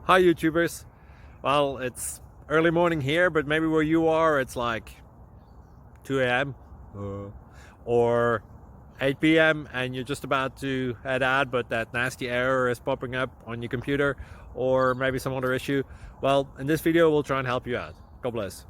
Hi YouTubers. Well, it's early morning here, but maybe where you are it's like 2 a.m. or 8 p.m. and you're just about to head out, but that nasty error is popping up on your computer, or maybe some other issue. Well, in this video we'll try and help you out. God bless.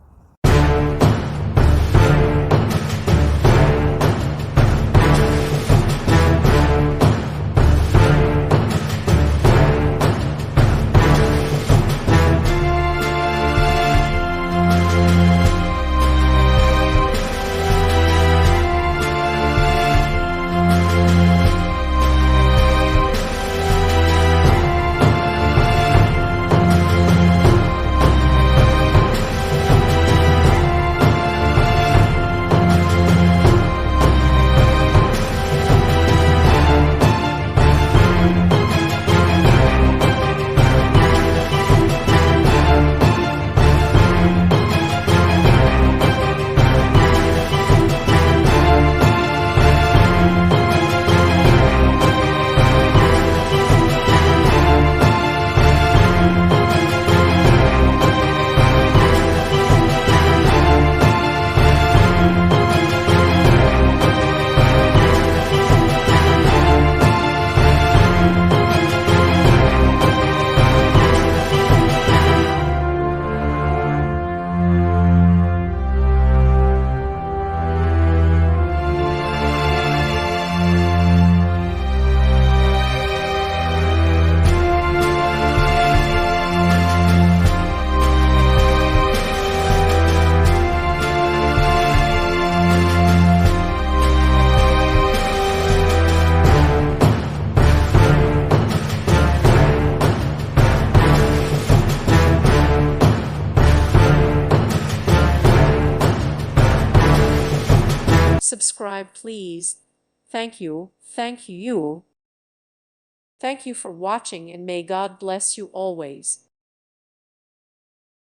Subscribe, please. Thank you. Thank you. Thank you for watching, and may God bless you always.